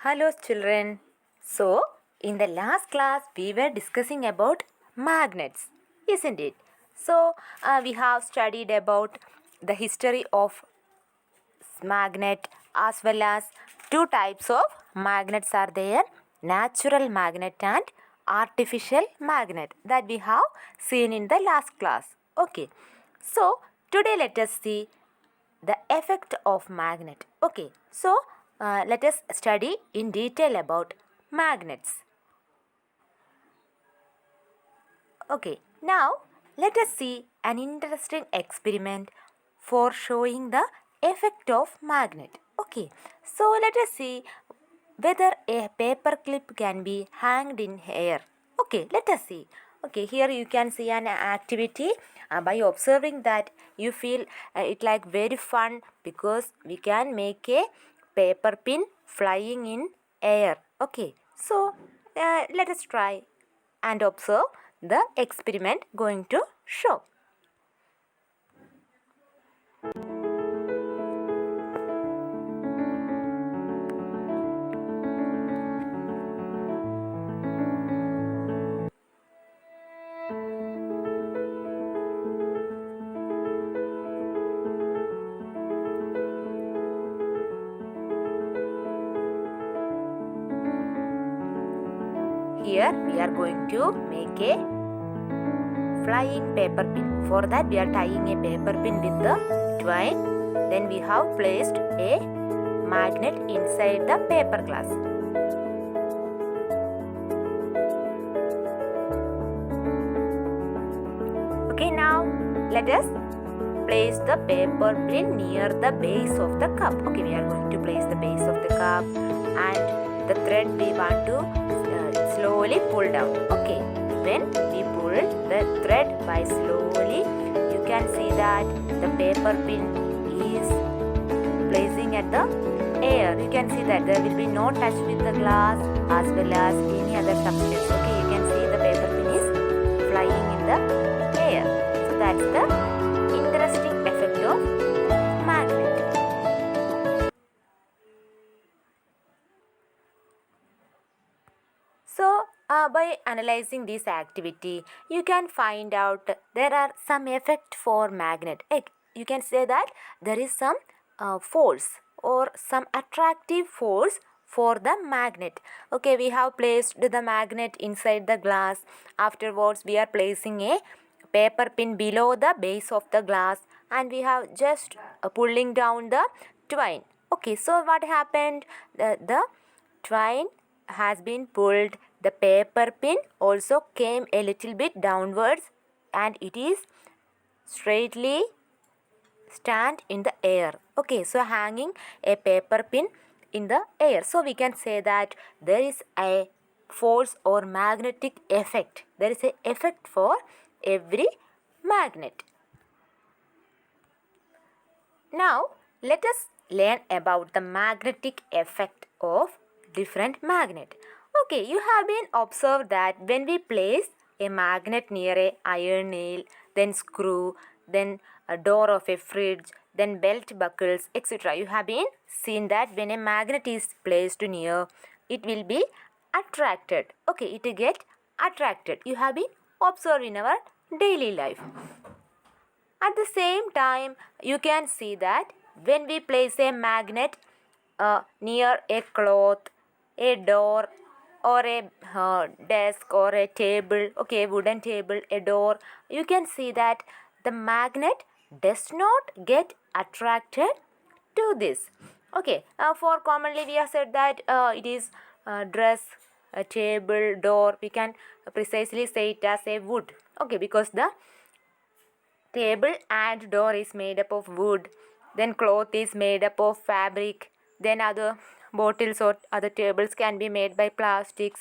Hello children. So, in the last class we were discussing about magnets, isn't it? So, we have studied about the history of magnet as well as two types of magnets are there, natural magnet and artificial magnet that we have seen in the last class. Okay. So, today let us see the effect of magnet. Okay, so let us study in detail about magnets. Okay, now let us see an interesting experiment for showing the effect of magnet. Okay, so let us see whether a paper clip can be hanged in air. Okay, let us see. Okay, here you can see an activity. By observing that you feel it like very fun because we can make a paper pin flying in air. Okay, so let us try and observe the experiment going to show. Here we are going to make a flying paper pin. For that we are tying a paper pin with the twine. Then we have placed a magnet inside the paper glass. Okay, now let us place the paper pin near the base of the cup. Okay, we are going to place the base of the cup and the thread we want to slowly pull down. Okay, when we pull the thread by slowly, you can see that the paper pin is placing at the air. You can see that there will be no touch with the glass as well as any other substance. Okay, you can see the paper pin is flying in the air. So that's the interesting effect of magnet. So, by analyzing this activity, you can find out there are some effect for magnet. You can say that there is some force or some attractive force for the magnet. Okay, we have placed the magnet inside the glass. Afterwards, we are placing a paper pin below the base of the glass and we have just pulling down the twine. Okay, so what happened? The twine has been pulled. The paper pin also came a little bit downwards and it is straightly stand in the air. Okay, so hanging a paper pin in the air. So we can say that there is a force or magnetic effect. There is a effect for every magnet. Now let us learn about the magnetic effect of different magnet. Okay, you have been observed that when we place a magnet near a iron nail, then screw, then a door of a fridge, then belt buckles, etc. You have been seen that when a magnet is placed near, it will be attracted. Okay, it will get attracted. You have been observed in our daily life. At the same time, you can see that when we place a magnet near a cloth, a door, or a desk or a table, okay, wooden table, a door, you can see that the magnet does not get attracted to this. Okay, for commonly we have said that it is dress, a table, door. We can precisely say it as a wood. Okay, because the table and door is made up of wood, then cloth is made up of fabric, then other bottles or other tables can be made by plastics.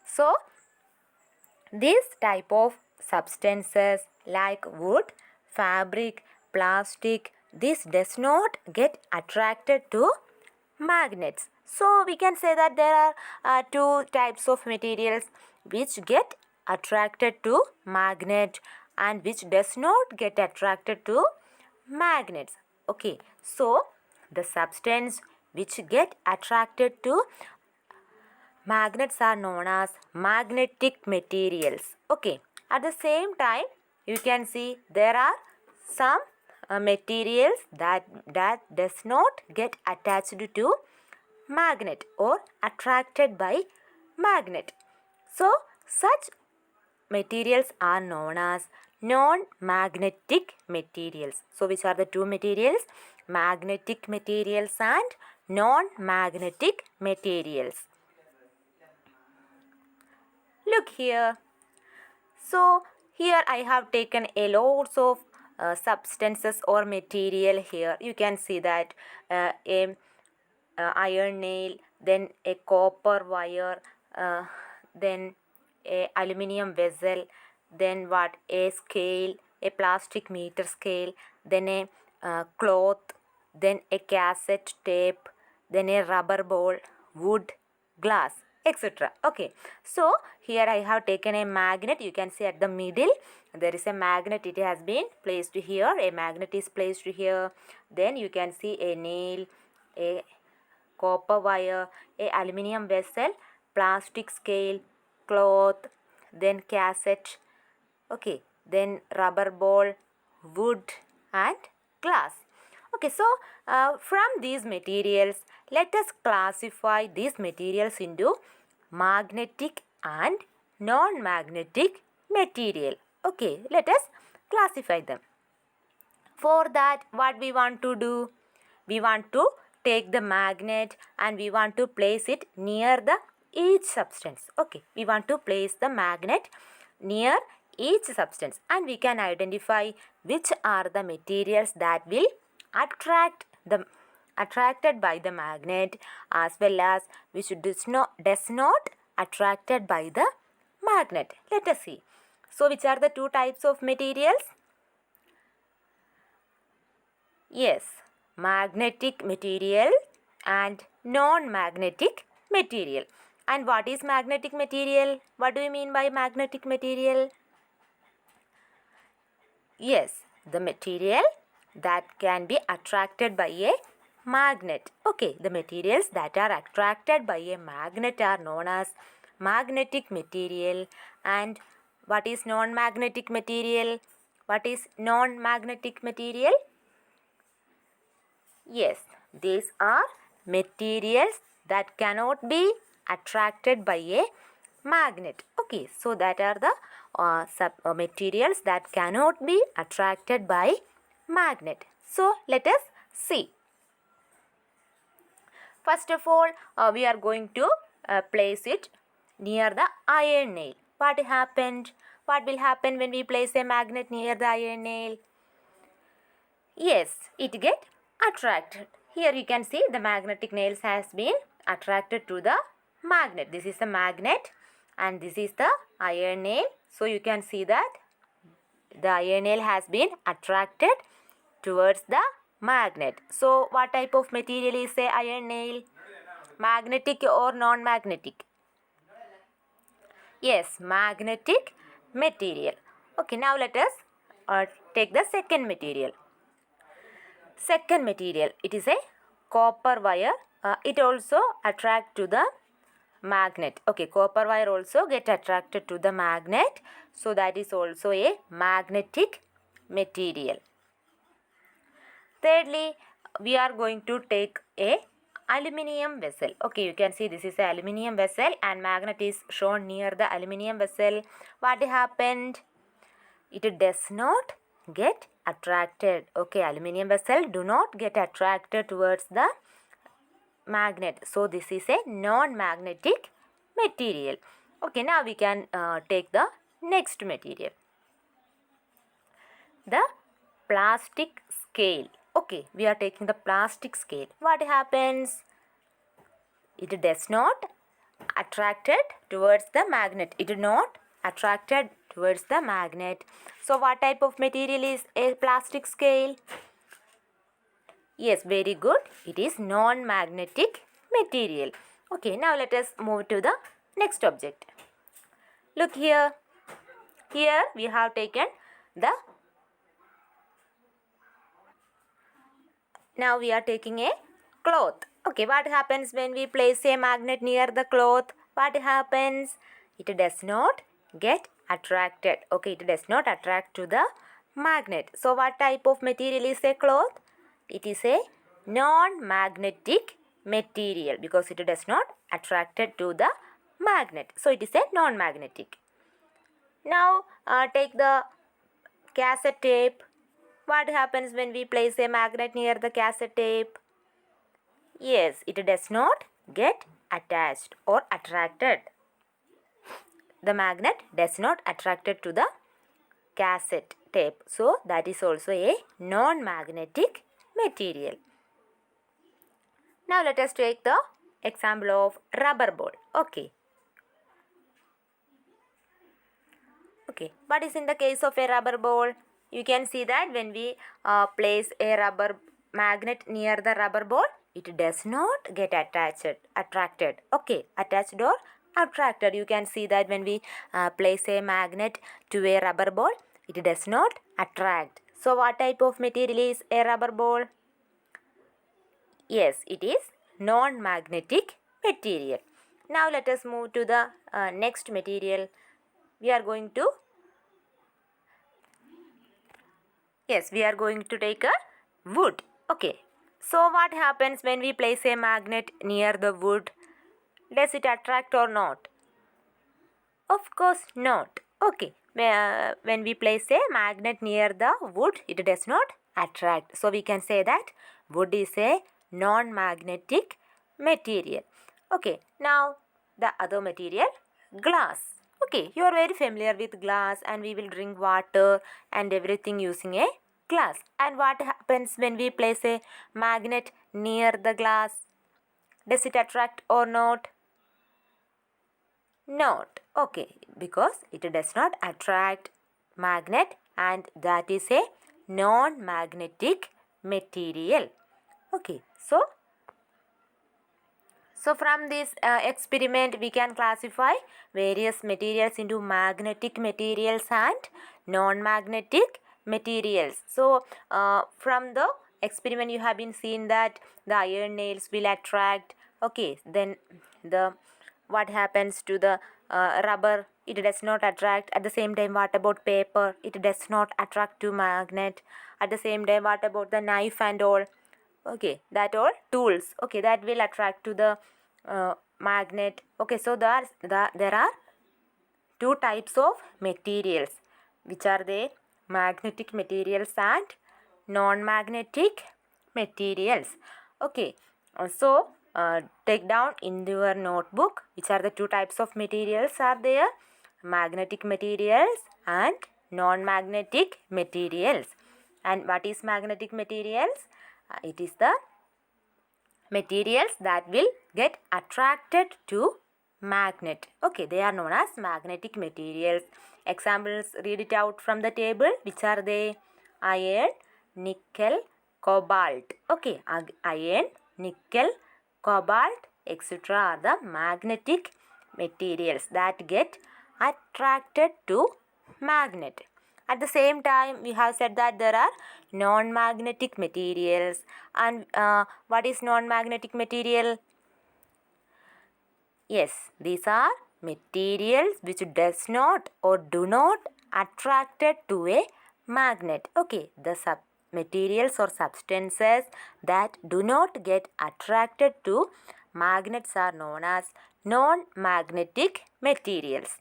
So this type of substances like wood, fabric, plastic, this does not get attracted to magnets. So we can say that there are two types of materials which get attracted to magnet and which does not get attracted to magnets. Okay, so the substance which get attracted to magnets are known as magnetic materials. Okay, at the same time, you can see there are some materials that does not get attached to magnet or attracted by magnet. So, such materials are known as non-magnetic materials. So, which are the two materials? Magnetic materials and non-magnetic materials. Look here. So, here I have taken a lots of substances or material here. You can see that a iron nail, then a copper wire, then a aluminium vessel, then what, a scale, a plastic meter scale, then a cloth, then a cassette tape, then a rubber ball, wood, glass, etc. Okay, so here I have taken a magnet. You can see at the middle there is a magnet. It has been placed here. A magnet is placed here. Then you can see a nail, a copper wire, a aluminium vessel, plastic scale, cloth, then cassette, okay, then rubber ball, wood and glass. Okay, so from these materials, let us classify these materials into magnetic and non-magnetic material. Okay, let us classify them. For that, what we want to do? We want to take the magnet and we want to place it near the each substance. Okay, we want to place the magnet near each substance and we can identify which are the materials that will attracted by the magnet, as well as which does not attracted by the magnet. Let us see. So, which are the two types of materials? Yes, magnetic material and non-magnetic material. And what is magnetic material? What do you mean by magnetic material? Yes, the material that can be attracted by a magnet. Okay, the materials that are attracted by a magnet are known as magnetic material. And what is non-magnetic material? What is non-magnetic material? Yes, these are materials that cannot be attracted by a magnet. Okay, so that are the materials that cannot be attracted by magnet. So, let us see. First of all, we are going to place it near the iron nail. What happened? What will happen when we place a magnet near the iron nail? Yes, it get attracted. Here you can see the magnetic nails has been attracted to the magnet. This is the magnet and this is the iron nail. So you can see that the iron nail has been attracted towards the magnet. So what type of material is a iron nail? Magnetic or non-magnetic? Yes, magnetic material. Okay, now let us take the second material. Second material, it is a copper wire. It also attract to the magnet. Okay, copper wire also get attracted to the magnet. So that is also a magnetic material. Thirdly, we are going to take a aluminium vessel. Okay, you can see this is a aluminium vessel and magnet is shown near the aluminium vessel. What happened? It does not get attracted. Okay, aluminium vessel do not get attracted towards the magnet. So this is a non-magnetic material. Okay, now we can take the next material. The plastic scale. Okay, we are taking the plastic scale. What happens? It does not attracted towards the magnet. It is not attracted towards the magnet. So what type of material is a plastic scale? Yes, very good. It is non-magnetic material. Okay, now let us move to the next object. Look here. Here we have taken the... Now we are taking a cloth. Okay, what happens when we place a magnet near the cloth? what happens? It does not get attracted. Okay, it does not attract to the magnet. So what type of material is a cloth? It is a non-magnetic material because it does not attracted to the magnet. So it is a non-magnetic. Now take the cassette tape. What happens when we place a magnet near the cassette tape? Yes, it does not get attached or attracted. The magnet does not attracted to the cassette tape. So that is also a non-magnetic material. Now let us take the example of rubber ball. Okay. What is in the case of a rubber ball? You can see that when we place a rubber magnet near the rubber ball, it does not get attracted. Okay, attached or attracted. You can see that when we place a magnet to a rubber ball, it does not attract. So what type of material is a rubber ball? Yes, it is non-magnetic material. Now let us move to the next material. We are going to take a wood. Okay. So what happens when we place a magnet near the wood? Does it attract or not? Of course not. Okay. When we place a magnet near the wood, it does not attract. So we can say that wood is a non-magnetic material. Okay. Now the other material, glass. Okay, you are very familiar with glass and we will drink water and everything using a glass. And what happens when we place a magnet near the glass? Does it attract or not? Not. Okay, because it does not attract magnet and that is a non-magnetic material. Okay, so from this experiment we can classify various materials into magnetic materials and non-magnetic materials. So from the experiment you have been seen that the iron nails will attract. Okay, then what happens to the rubber? It does not attract. At the same time, what about paper? It does not attract to magnet. At the same time, what about the knife and all? Okay, that all tools. Okay, that will attract to the magnet. Okay, so there are two types of materials. Which are they? Magnetic materials and non-magnetic materials. Okay, so take down in your notebook which are the two types of materials are there. Magnetic materials and non-magnetic materials. And what is magnetic materials? It is the materials that will get attracted to magnet. Okay, they are known as magnetic materials. Examples, read it out from the table. Which are they? Iron, nickel, cobalt. Okay, iron, nickel, cobalt, etc. are the magnetic materials that get attracted to magnet. At the same time, we have said that there are non-magnetic materials. And what is non-magnetic material? Yes, these are materials which does not or do not attracted to a magnet. Okay, the materials or substances that do not get attracted to magnets are known as non-magnetic materials.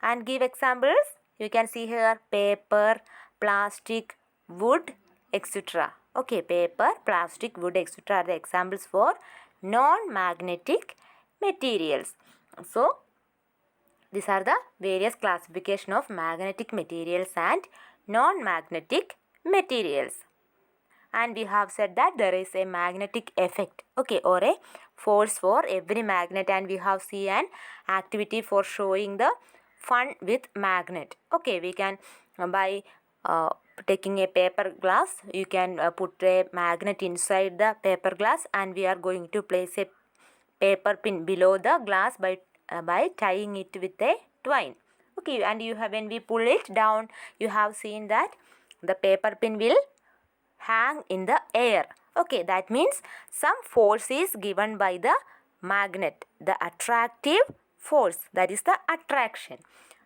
And give examples. You can see here paper, plastic, wood, etc. Okay, paper, plastic, wood, etc. are the examples for non-magnetic materials. So, these are the various classification of magnetic materials and non-magnetic materials. And we have said that there is a magnetic effect, okay, or a force for every magnet, and we have seen an activity for showing the fun with magnet. Okay, we can by taking a paper glass, you can put a magnet inside the paper glass, and we are going to place a paper pin below the glass by tying it with a twine. Okay, and you have, when we pull it down, you have seen that the paper pin will hang in the air. Okay, that means some force is given by the magnet, the attractive force, that is the attraction.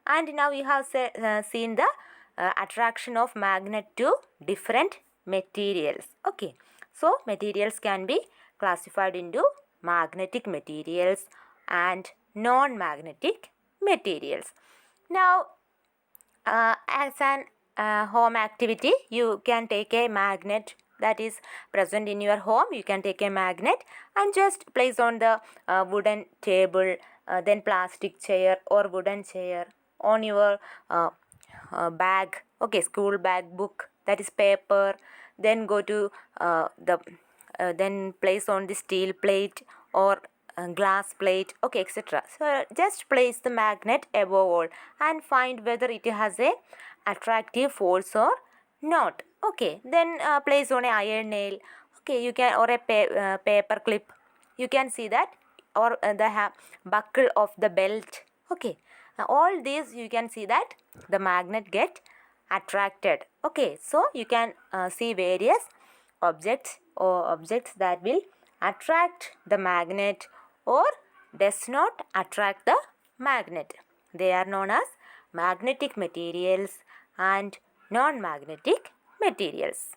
And now you have seen the attraction of magnet to different materials. Okay, so materials can be classified into magnetic materials and non-magnetic materials. Now, as an home activity, you can take a magnet that is present in your home. You can take a magnet and just place on the wooden table, then plastic chair or wooden chair on your bag, okay, school bag, book, that is paper, then go to then place on the steel plate or glass plate, okay, etc. So just place the magnet above all and find whether it has a attractive force or not. Okay, then place on a iron nail, okay, you can, or a paper clip, you can see that, or the buckle of the belt, okay. All these you can see that the magnet get attracted. Okay, so you can see various objects or objects that will attract the magnet or does not attract the magnet. They are known as magnetic materials and non-magnetic materials.